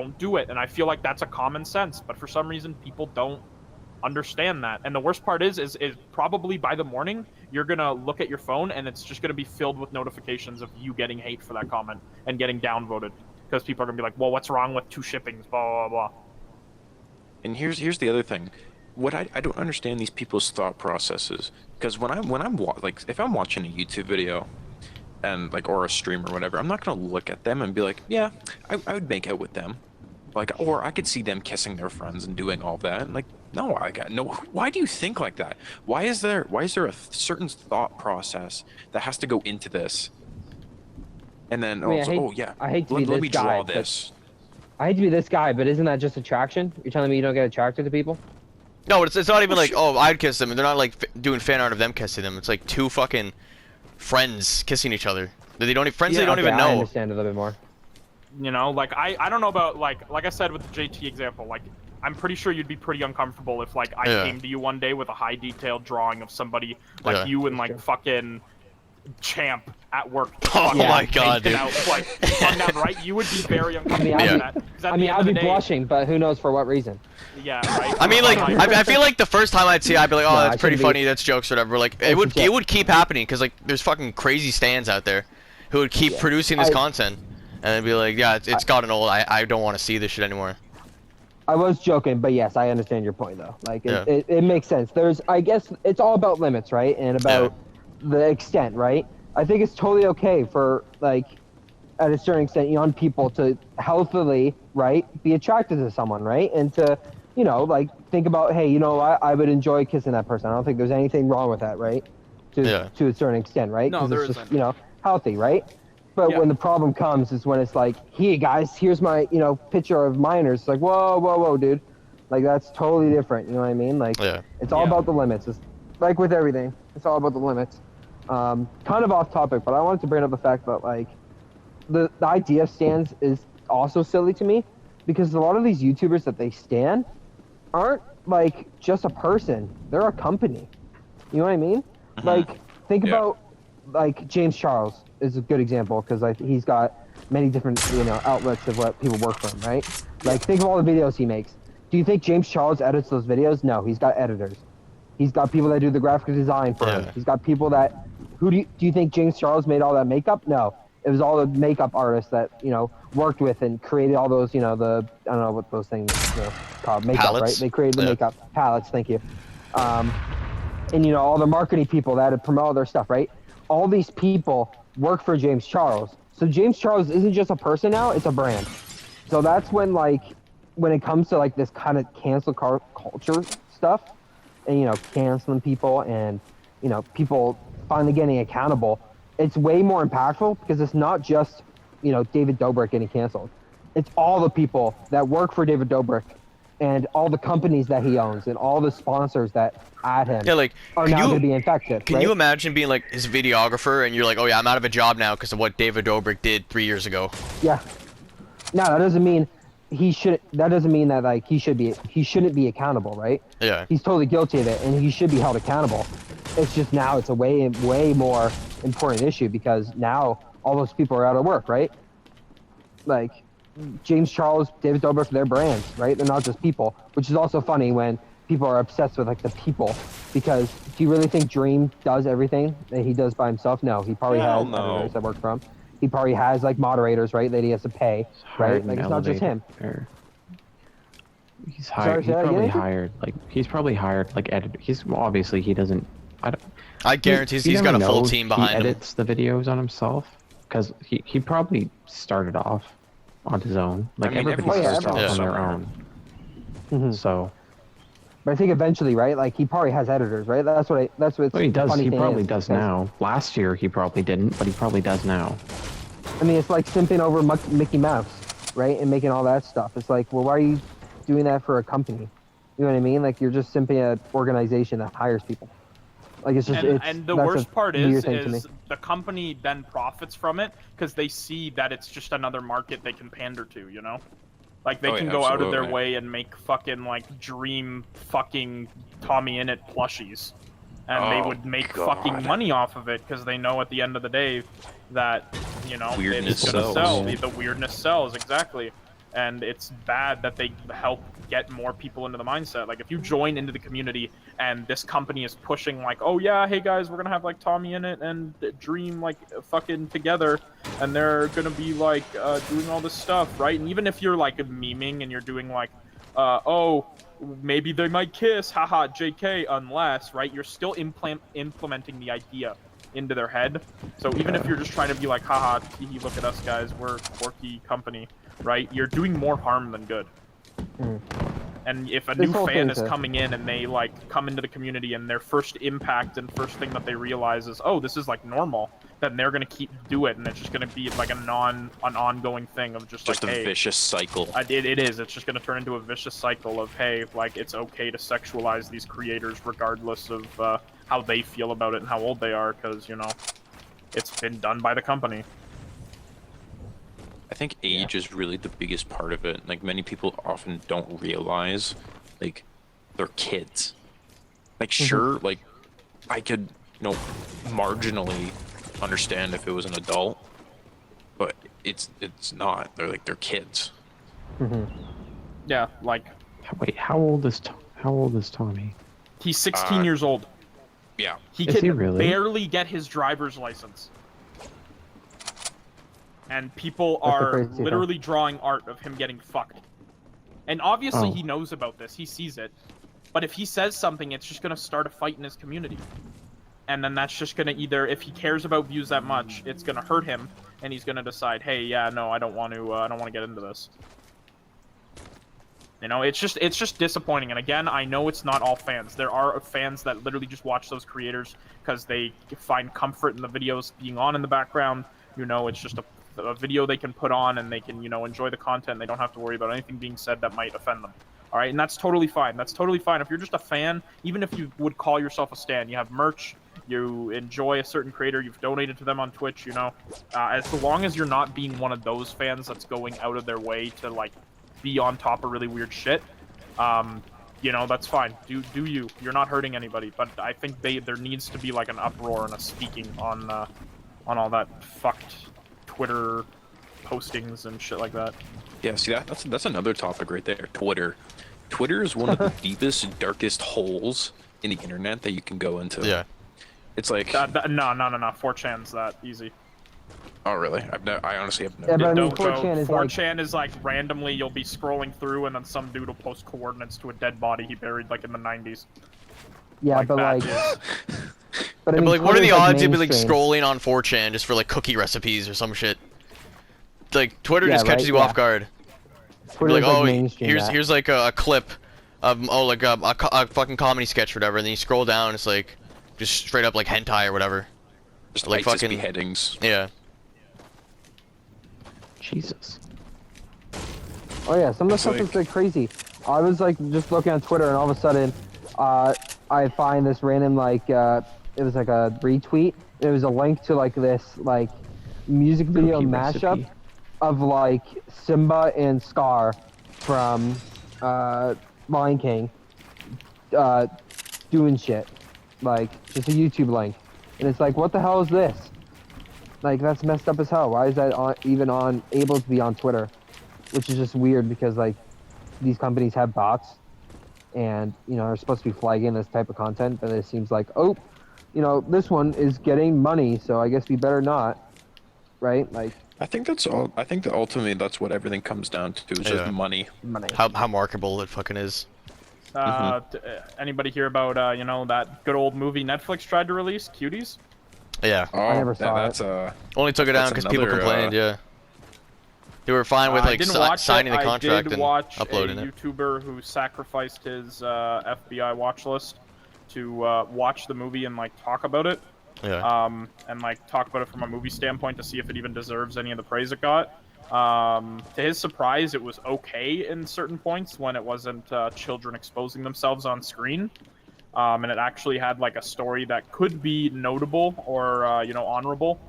do it. And I feel like that's a common sense, but for some reason people don't understand that. And the worst part is probably by the morning you're gonna look at your phone and it's just gonna be filled with notifications of you getting hate for that comment and getting downvoted because people are gonna be like, well, what's wrong with 2 shippings, blah blah blah. And here's the other thing. What I don't understand these people's thought processes, because when I'm like, if I'm watching a YouTube video and like, or a stream or whatever, I'm not gonna look at them and be like, yeah, I would make out with them, like, or I could see them kissing their friends and doing all that. And like, no, I got no. Why do you think like that? Why is there a certain thought process that has to go into this? And then I hate to be let this me guy, draw this. I hate to be this guy, but isn't that just attraction? You're telling me you don't get attracted to people? No, it's not even like, oh, I'd kiss them. They're not like doing fan art of them kissing them. It's like 2 fucking friends kissing each other. They don't even know. I understand a little bit more. You know, like I don't know about like I said with the JT example, like I'm pretty sure you'd be pretty uncomfortable if like I came to you one day with a high detailed drawing of somebody like you and like fucking Champ at work. Oh my god, dude. Out, like, down, right? You would be very uncomfortable with that. I mean, I'd be blushing, but who knows for what reason. Yeah, right. I mean, like, I feel like the first time I'd see it, I'd be like, oh, that's pretty funny, that's jokes or whatever. Like, it would keep happening, because, like, there's fucking crazy stands out there who would keep producing this content. And they'd be like, yeah, it's gotten old, I don't want to see this shit anymore. I was joking, but yes, I understand your point, though. Like, it makes sense. I guess, it's all about limits, right? And about the extent, right? I think it's totally okay for, like, at a certain extent, young people to healthily, right, be attracted to someone, right? And to, you know, like, think about, hey, you know, I would enjoy kissing that person. I don't think there's anything wrong with that, right? To a certain extent, right? No, there it's isn't. just, you know, healthy, right? But when the problem comes is when it's like, hey, guys, here's my, you know, picture of minors. It's like, whoa, dude. Like, that's totally different, you know what I mean? Like, it's all about the limits. It's like with everything. It's all about the limits. Kind of off topic, but I wanted to bring up the fact that, like, the idea of stands is also silly to me, because a lot of these YouTubers that they stan aren't, like, just a person. They're a company. You know what I mean? Like, think about, like, James Charles is a good example, because, like, he's got many different, you know, outlets of what people work from, right? Like, think of all the videos he makes. Do you think James Charles edits those videos? No, he's got editors. He's got people that do the graphic design for him. He's got people that... do you think James Charles made all that makeup? No. It was all the makeup artists that, you know, worked with and created all those, you know, I don't know what those things, you know, called, makeup, palettes? right? They created the makeup palettes, thank you. And, you know, all the marketing people that had promoted their stuff, right? All these people work for James Charles. So James Charles isn't just a person now, it's a brand. So that's when, like, when it comes to, like, this kind of cancel culture stuff, and, you know, canceling people and, you know, people finally getting accountable, it's way more impactful, because it's not just, you know, David Dobrik getting canceled. It's all the people that work for David Dobrik and all the companies that he owns and all the sponsors that add him are now going to be infected. Can you imagine being like his videographer and you're like, oh yeah, I'm out of a job now because of what David Dobrik did 3 years ago? Yeah. No, that doesn't mean that, like, he shouldn't be accountable, right? Yeah. He's totally guilty of it, and he should be held accountable. It's just now it's a way more important issue, because now all those people are out of work, right? Like, James Charles, David Dobrik, they're brands, right? They're not just people, which is also funny when people are obsessed with, like, the people, because do you really think Dream does everything that he does by himself? No, he probably has editors that work for him. He probably has, like, moderators, right, that he has to pay, right? Like, it's not just him. He's hired. He's probably hired like editor. Obviously he doesn't. I guarantee he's got a full team behind him. He edits the videos on himself, because he probably started off on his own. Like, everybody starts off on their own. So. But I think eventually, right? Like, he probably has editors, right? That's what he does. He probably does now. Last year he probably didn't, but he probably does now. I mean, it's like simping over Mickey Mouse, right? And making all that stuff. It's like, well, why are you doing that for a company? You know what I mean? Like, you're just simping an organization that hires people. Like, it's just, and the worst part is the company then profits from it, because they see that it's just another market they can pander to, you know? Like, they can go out of their way and make fucking, like, Dream fucking Tommy Innit plushies. And they would make fucking money off of it, because they know at the end of the day that, you know, weirdness it is gonna sells. sell. The weirdness sells, exactly. and it's bad that they help get more people into the mindset. Like, if you join into the community and this company is pushing like, oh yeah, hey guys, we're gonna have like Tommy in it and Dream like fucking together, and they're gonna be like doing all this stuff, right? And even if you're like memeing and you're doing like, oh, maybe they might kiss, haha, JK, unless, right, you're still implementing the idea into their head. So even if you're just trying to be like, haha, look at us guys, we're a quirky company, right? You're doing more harm than good. And if a new fan is coming in and they like come into the community and their first impact and first thing that they realize is, oh, this is like normal, then they're gonna keep do it, and it's just gonna be like an ongoing thing of just like, a vicious cycle. It is. It's just gonna turn into a vicious cycle of, hey, like, it's okay to sexualize these creators regardless of how they feel about it and how old they are, because, you know, it's been done by the company. I think age is really the biggest part of it. Like, many people often don't realize, like, they're kids. Like, sure, like, I could, you know, marginally understand if it was an adult, but it's not. They're kids. Yeah, like. Wait, how old is Tommy? He's 16 years old. Yeah. He can barely get his driver's license. And people are literally drawing art of him getting fucked. And obviously he knows about this. He sees it. But if he says something, it's just going to start a fight in his community. And then that's just going to either, if he cares about views that much, it's going to hurt him. And he's going to decide, hey, yeah, no, I don't want to get into this. You know, it's just disappointing. And again, I know it's not all fans. There are fans that literally just watch those creators because they find comfort in the videos being on in the background. You know, it's just a video they can put on and they can, you know, enjoy the content. They don't have to worry about anything being said that might offend them. All right, and that's totally fine. That's totally fine. If you're just a fan, even if you would call yourself a stan, you have merch, you enjoy a certain creator, you've donated to them on Twitch, you know, as long as you're not being one of those fans that's going out of their way to, like, be on top of really weird shit, you know, that's fine. Do you. You're not hurting anybody. But I think there needs to be, like, an uproar and a speaking on all that fucked Twitter postings and shit like that. Yeah, see, that's another topic right there. Twitter is one of the deepest, darkest holes in the internet that you can go into. Yeah. It's like no. 4chan's that easy. Oh really? I honestly have no. Yeah, but I mean, 4chan is like randomly you'll be scrolling through and then some dude will post coordinates to a dead body he buried like in the 90s. Yeah, like, but like. But I mean, like, what are the odds you'd be like scrolling on 4chan just for like cookie recipes or some shit? Like, Twitter just catches you off guard. Like, oh, here's like a clip of like a fucking comedy sketch or whatever, and then you scroll down, and it's like just straight up like hentai or whatever. Just like fucking beheadings. Yeah. Jesus. Oh yeah, some of the stuff is like crazy. I was like just looking on Twitter, and all of a sudden, I find this random like it was like a retweet. It was a link to like this like music video mashup of like Simba and Scar from Lion King doing shit. Like just a YouTube link, and it's like, what the hell is this? Like, that's messed up as hell. Why is that able to be on Twitter? Which is just weird because like these companies have bots, and you know, are supposed to be flagging this type of content, but it seems like, oh, you know, this one is getting money, so I guess we better not, right? Like, I think that's all. I think that ultimately that's what everything comes down to is just money. How marketable it fucking is. Anybody hear about you know, that good old movie Netflix tried to release, Cuties? Yeah. Oh, I never saw it. Only took it down because people complained. Yeah. They were fine with like signing the contract and uploading it. I did watch a YouTuber who sacrificed his FBI watch list to watch the movie and like talk about it. Yeah. And like talk about it from a movie standpoint to see if it even deserves any of the praise it got. To his surprise, it was okay in certain points when it wasn't children exposing themselves on screen. And it actually had like a story that could be notable or you know, honorable,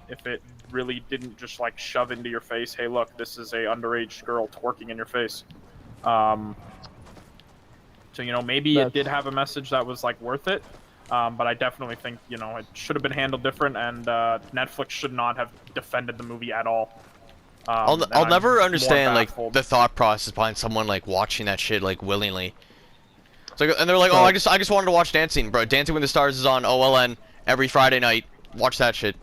if it really didn't just like shove into your face, hey look, this is a underage girl twerking in your face. So you know, maybe it did have a message that was like worth it, but I definitely think, you know, it should have been handled different, and Netflix should not have defended the movie at all. I'll never understand like the thought process behind someone like watching that shit like willingly. It's like, and they're like, oh, I just wanted to watch Dancing, bro. Dancing with the Stars is on OLN every Friday night. Watch that shit.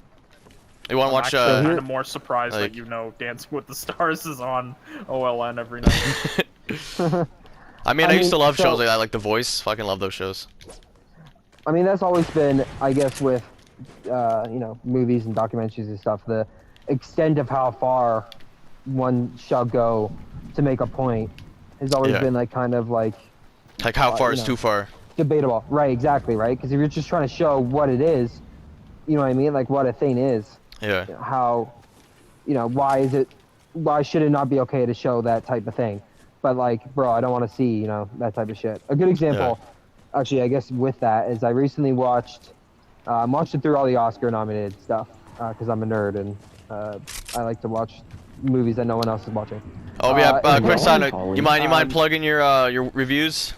You want to watch? I'm kind of more surprised that Dancing with the Stars is on OLN every night. I mean, I used to love shows like that, like The Voice. Fucking love those shows. I mean, that's always been, I guess, with movies and documentaries and stuff, the extent of how far one shall go to make a point has always been like kind of like how far is too far? Debatable, right? Exactly, right? Because if you're just trying to show what it is, you know what I mean, like what a thing is. Yeah. How, why should it not be okay to show that type of thing? But like, bro, I don't want to see, that type of shit. A good example, actually, I guess with that is I recently watched it through all the Oscar-nominated stuff because I'm a nerd and I like to watch movies that no one else is watching. Oh yeah, quick side note. You mind plugging your reviews?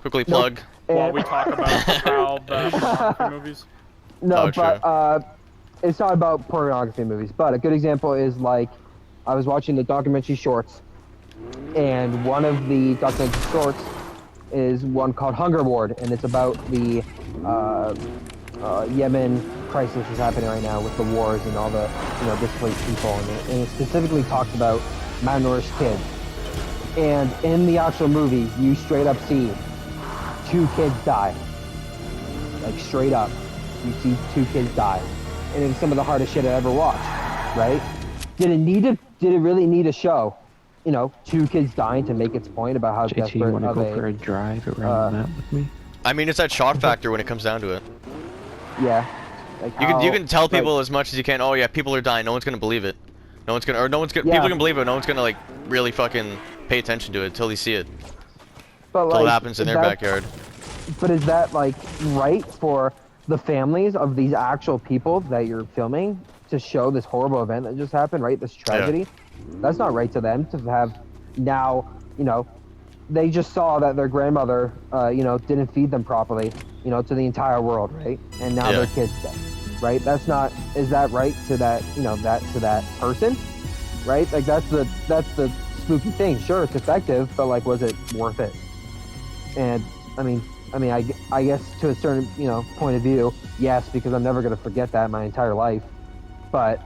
Quickly plug. Nope. While we talk about the movies. No, but it's not about pornography movies. But a good example is like I was watching the documentary shorts, and one of the documentary shorts is one called Hunger Ward, and it's about the Yemen crisis is happening right now with the wars and all the displaced people, and it specifically talks about malnourished kids. And in the actual movie, you straight up see 2 kids die. Like straight up, you see 2 kids die, and it's some of the hardest shit I ever watched. Right? Did it really need a show? 2 kids dying to make its point about how desperate you want to go for a drive around that with me? I mean, it's that shock factor when it comes down to it. Yeah. Like you can tell people as much as you can. Oh yeah, people are dying. No one's gonna believe it. People are gonna believe it. No one's gonna like really fucking pay attention to it until they see it. But until it happens in their backyard. But is that like right for the families of these actual people that you're filming to show this horrible event that just happened? Right, this tragedy. Yeah. That's not right to them to have now. They just saw that their grandmother, didn't feed them properly, to the entire world, right? And now their kid's dead, right? That's not. Is that right to that? To that person, right? Like that's the spooky thing. Sure, it's effective, but like, was it worth it? And I guess to a certain point of view, yes, because I'm never gonna forget that my entire life. But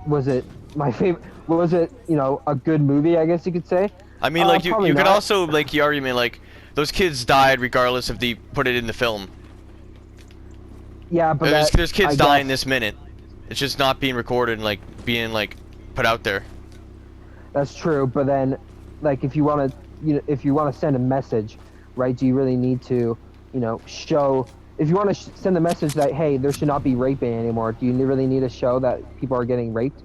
was it my favorite? Was it a good movie? I guess you could say. I mean, like you could also make the argument like those kids died regardless if they put it in the film. Yeah, but there's kids dying this minute. It's just not being recorded and like being like put out there. That's true, but then like if you want to send a message, right? Do you really need to show? If you want to send the message that hey, there should not be raping anymore, do you really need to show that people are getting raped?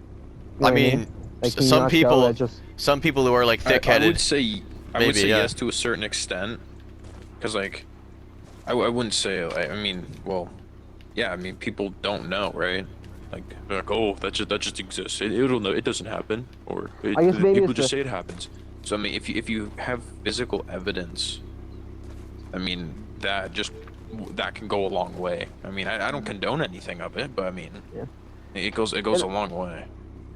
I mean, like, some people who are like thick-headed. I would say yes to a certain extent, because like I wouldn't say people don't know, right? Like oh, that just exists. It'll know. It doesn't happen, or people just say it happens. So I mean, if you have physical evidence, I mean that can go a long way. I mean, I don't condone anything of it, but I mean, it goes a long way.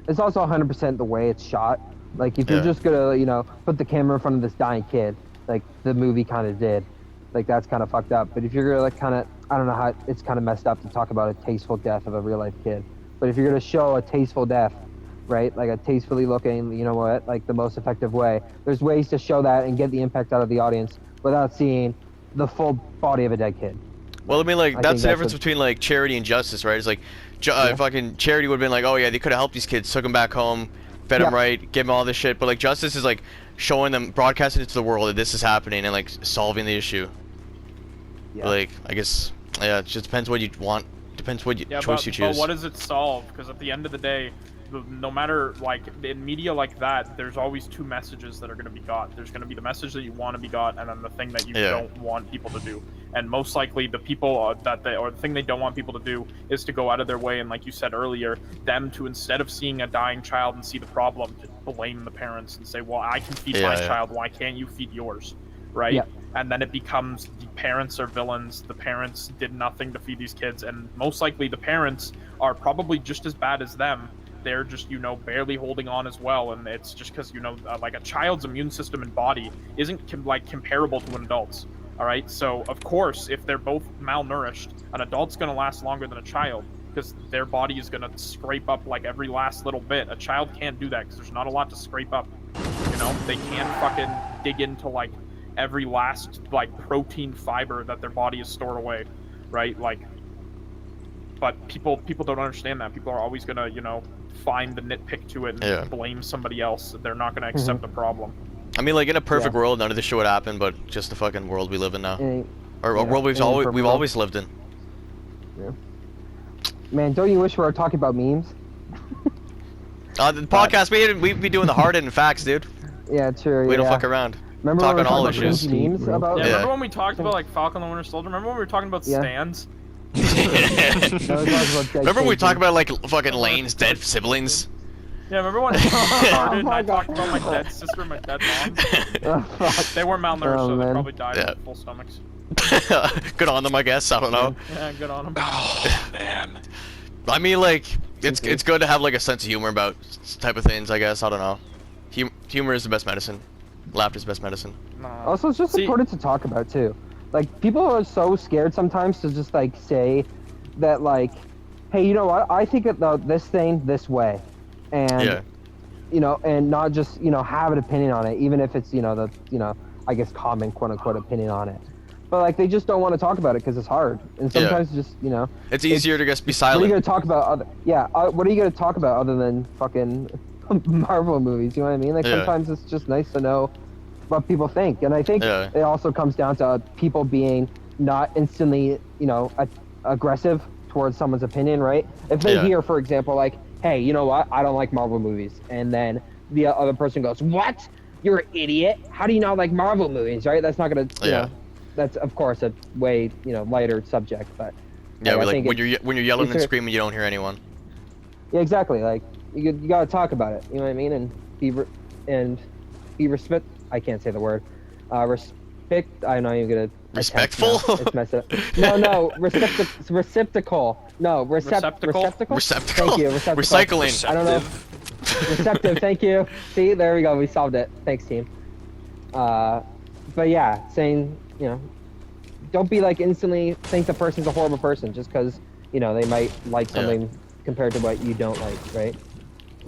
It's also 100% the way it's shot. Like if you're just gonna put the camera in front of this dying kid, like the movie kind of did, like that's kind of fucked up. But if you're gonna like kind of, I don't know how it's kind of messed up to talk about a tasteful death of a real life kid. But if you're gonna show a tasteful death, right, like a tastefully looking, like the most effective way, there's ways to show that and get the impact out of the audience without seeing the full body of a dead kid. Well, I mean, like that's the difference between like charity and justice, right? It's like fucking charity would have been like, oh yeah, they could have helped these kids, took them back home, fed them right, give them all this shit. But like justice is like showing them, broadcasting it to the world that this is happening and like solving the issue. Yeah. But, like I guess it just depends what you want. Depends what choice you choose. But what does it solve? Because at the end of the day, no matter like in media like that, there's always 2 messages that are going to be got. There's going to be the message that you want to be got, and then the thing that you don't want people to do. And most likely, the people the thing they don't want people to do is to go out of their way, and like you said earlier, them to instead of seeing a dying child and see the problem, to blame the parents and say, well, I can feed my child, why can't you feed yours, right? Yeah. And then it becomes the parents are villains. The parents did nothing to feed these kids, and most likely the parents are probably just as bad as them. they're just, you know, barely holding on as well, and it's just because, you know, like a child's immune system and body isn't comparable to an adult's. All right, so of course, if they're both malnourished, an adult's gonna last longer than a child because their body is gonna scrape up like every last little bit. A child can't do that because there's not a lot to scrape up. You know, they can't fucking dig into like every last like protein fiber that their body is stored away, right? Like, but people don't understand that. People are always gonna, you know, find the nitpick to it and blame somebody else. They're not gonna accept the problem. I mean, like, in a perfect world, none of this shit would happen, but just the fucking world we live in now. Or a world we've always lived in. Yeah. Man, don't you wish we were talking about memes? The podcast, we'd be doing the hard-hitting facts, dude. Yeah, true, We don't fuck around. Remember talking all this shit. Memes about? Yeah, remember when we talked about, like, Falcon and the Winter Soldier? Remember when we were talking about stands? Remember when we talked about, like, fucking Lane's dead siblings? Yeah, remember when I started and I talked about my dead sister and my dead mom? They were malnourished, so they probably died with full stomachs. Good on them, I guess. I don't know. Yeah, good on them. Oh, man. I mean, like, it's good to have, like, a sense of humor about type of things, I guess. I don't know. Humor is the best medicine. Laughter is the best medicine. Also, it's just important to talk about, too. Like, people are so scared sometimes to just, like, say that, like, hey, you know what? I think about this thing this way. And, you know, and not just, you know, have an opinion on it, even if it's, you know, I guess common quote-unquote opinion on it. But, like, they just don't want to talk about it because it's hard. And sometimes just, you know. It's easier to just be silent. What are you going to talk about what are you going to talk about other than fucking Marvel movies, you know what I mean? Like, sometimes it's just nice to know what people think. And I think it also comes down to people being not instantly, you know, aggressive towards someone's opinion, right? If they hear, for example, like, hey, you know what? I don't like Marvel movies. And then the other person goes, what? You're an idiot? How do you not like Marvel movies, right? That's not going to, you know, that's, of course, a way, you know, lighter subject. But yeah, like when you're yelling and screaming, you don't hear anyone. Yeah, exactly. Like, you got to talk about it. You know what I mean? And be respect. I can't say the word. Respect. I'm not even going to. Respectful? It's messed up. No, receptacle. No, receptacle. Receptacle? Thank you, receptacle. Recycling. I don't know. Receptive, thank you. See, there we go, we solved it. Thanks, team. But yeah, saying, you know, don't be like instantly think the person's a horrible person just because, you know, they might like something compared to what you don't like, right?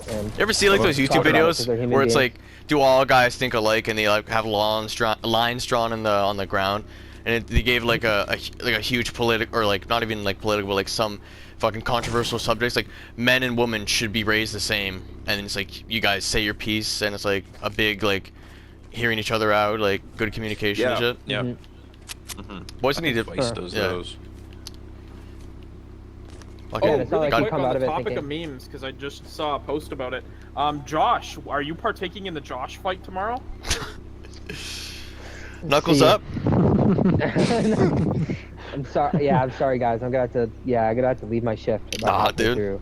And you ever see like those YouTube videos where it's like, do all guys think alike, and they like have lines drawn on the ground, and they gave like a huge political, or like not even like political, but like some fucking controversial subjects, like men and women should be raised the same, and it's like you guys say your piece, and it's like a big like hearing each other out, like good communication and shit. Yeah. Boys need to Vice does those. Okay, really quick on the topic of memes, because I just saw a post about it. Josh, are you partaking in the Josh fight tomorrow? Knuckles up. I'm sorry. Yeah, I'm sorry, guys. I'm gonna have to. Yeah, I'm gonna have to leave my shift. Dude. You're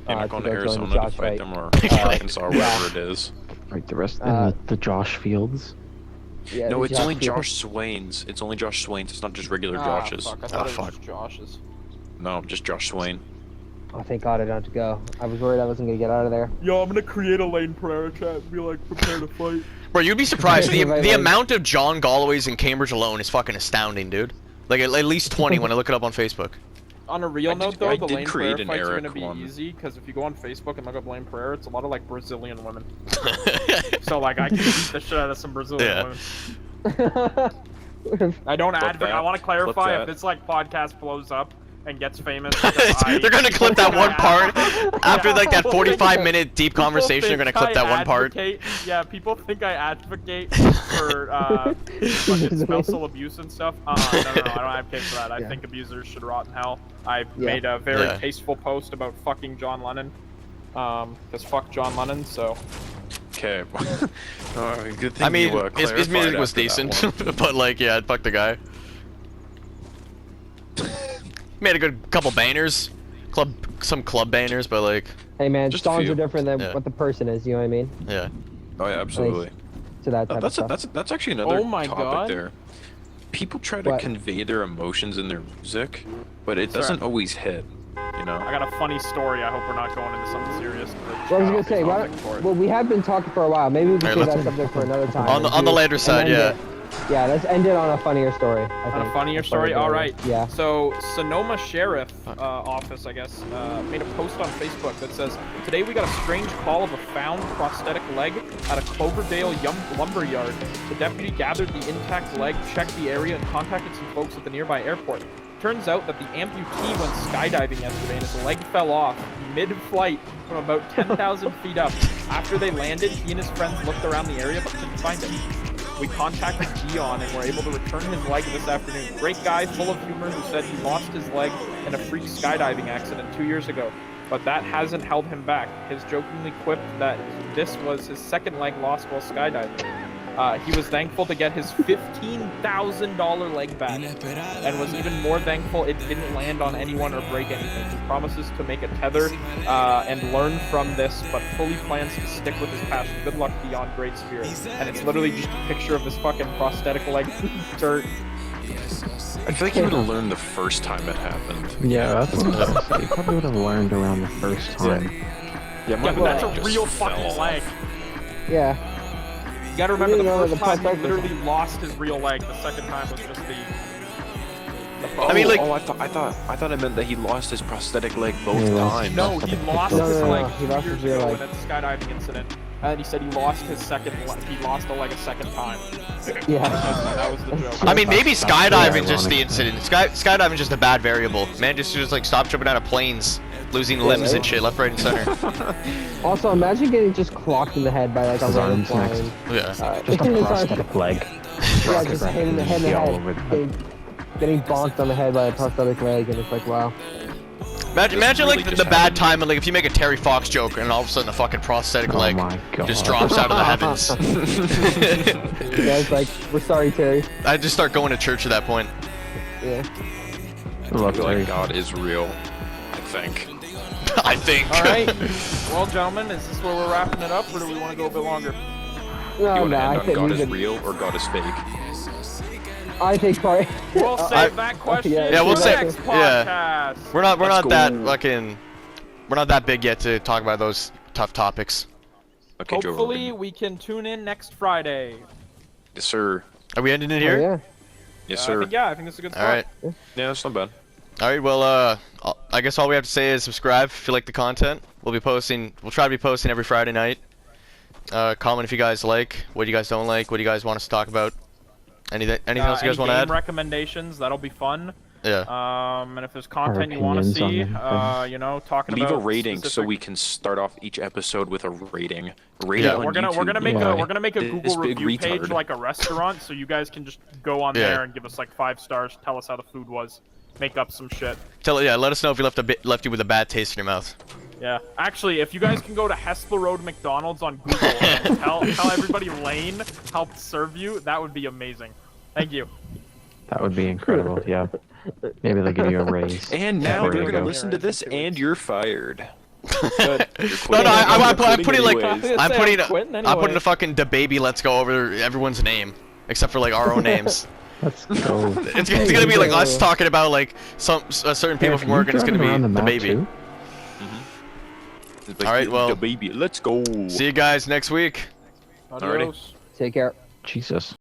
not going to Arizona to fight them, or Arkansas, wherever it is. Right, the rest in the Josh Fields. Yeah, no, it's only Josh Swain's. It's only Josh Swain's. It's not just regular Josh's. Fuck. I thought it was Josh's. No, just Josh Swain. Oh, thank God I don't have to go. I was worried I wasn't gonna get out of there. Yo, I'm gonna create a Lane Pereira chat and be like, prepare to fight. Bro, you'd be surprised. the amount of John Galloways in Cambridge alone is fucking astounding, dude. Like at least 20 when I look it up on Facebook. On a real note, though, the Lane Pereira fight's gonna be easy, because if you go on Facebook and look up Lane Pereira, it's a lot of like Brazilian women. So like I can beat the shit out of some Brazilian women. I don't advocate. I want to clarify if this like podcast blows up and gets famous. They're gonna clip that one part after like that 45-minute deep conversation. They're gonna clip that one part. Yeah, people think I advocate for spousal abuse and stuff. No, I don't advocate for that. I think abusers should rot in hell. I made a very tasteful post about fucking John Lennon, because fuck John Lennon. So. Okay. Good thing I mean, his music was decent, but like, yeah, fuck the guy. Made a good couple bangers, some club bangers, but like. Hey man, songs are different than what the person is. You know what I mean? Yeah. Oh yeah, absolutely. To that type of stuff. That's actually another topic there. People try to convey their emotions in their music, but it doesn't always hit. you know. I got a funny story. I hope we're not going into something serious. Well, I was gonna say, well, we have been talking for a while. Maybe we can save that subject for another time. On the later side, yeah. Yeah, let's end it on a funnier story. On a funnier story? Alright. Yeah. So, Sonoma Sheriff Office, I guess, made a post on Facebook that says, today we got a strange call of a found prosthetic leg at a Cloverdale lumber yard. The deputy gathered the intact leg, checked the area, and contacted some folks at the nearby airport. Turns out that the amputee went skydiving yesterday and his leg fell off mid-flight from about 10,000 feet up. After they landed, he and his friends looked around the area but couldn't find him. We contacted Dion and were able to return his leg this afternoon. Great guy, full of humor, who said he lost his leg in a freak skydiving accident 2 years ago, but that hasn't held him back. His jokingly quipped that this was his second leg lost while skydiving. He was thankful to get his $15,000 leg back, and was even more thankful it didn't land on anyone or break anything. He promises to make a tether and learn from this, but fully plans to stick with his passion. Good luck, beyond great spirit. And it's literally just a picture of this fucking prosthetic leg dirt. I feel like he would have learned the first time it happened. Yeah, that's what I was gonna say. He probably would have learned around the first time. Yeah, but that's a real fucking leg. Yeah. You gotta remember, the first time he literally lost his real leg. The second time was just the I mean, like, I thought it meant that he lost his prosthetic leg both times. No, he lost his leg he lost his real leg in a skydiving incident. And he said he lost his second leg. He lost a leg a second time. Yeah. That was the joke. I mean, maybe skydiving just the incident. Skydiving just a bad variable. Man, just like stop jumping out of planes, losing limbs and shit, left, right, and center. Also, imagine getting just clocked in the head by like a random plane. Yeah. Just a prosthetic leg. Yeah, just hitting the head and getting bonked on the head by a prosthetic leg, and it's like, wow. Imagine like the bad time, and like if you make a Terry Fox joke, and all of a sudden a fucking prosthetic leg just drops out of the heavens. You guys like, we're sorry, Terry. I just start going to church at that point. Yeah. I feel like God is real. I think. I think. All right. Well, gentlemen, is this where we're wrapping it up, or do we want to go a bit longer? No, I think God is real or God is fake. I think probably. We'll save that question. Yeah, we'll for save. next podcast. We're not that fucking. We're not that big yet to talk about those tough topics. Okay, hopefully we can tune in next Friday. Yes, sir. Are we ending it here? Yeah. Yes, sir. I think it's a good spot. All right. Yeah, that's not bad. All right. Well, I guess all we have to say is subscribe if you like the content. We'll be posting. We'll try to be posting every Friday night. Comment if you guys like. What you guys don't like. What do you guys want us to talk about? Anything else you guys want to add? Recommendations, that'll be fun. Yeah. And if there's content you want to see, you know, talking leave about a rating specific... so we can start off each episode with a rating. Yeah, we're gonna make a Google review page like a restaurant, so you guys can just go on there and give us like 5 stars, tell us how the food was, make up some shit. Let us know if you left you with a bad taste in your mouth. Yeah, actually, if you guys can go to Hesper Road McDonald's on Google and tell everybody Lane helped serve you, that would be amazing. Thank you. That would be incredible. Yeah. Maybe they'll give you a raise. And now they're gonna listen to this, and you're fired. No, I'm putting a fucking DaBaby Let's Go over everyone's name, except for like our own names. Let's go. It's gonna be like us talking about like certain people from work, and it's gonna be DaBaby. All right, well, DaBaby, let's go. See you guys next week. Adios. Take care. Jesus.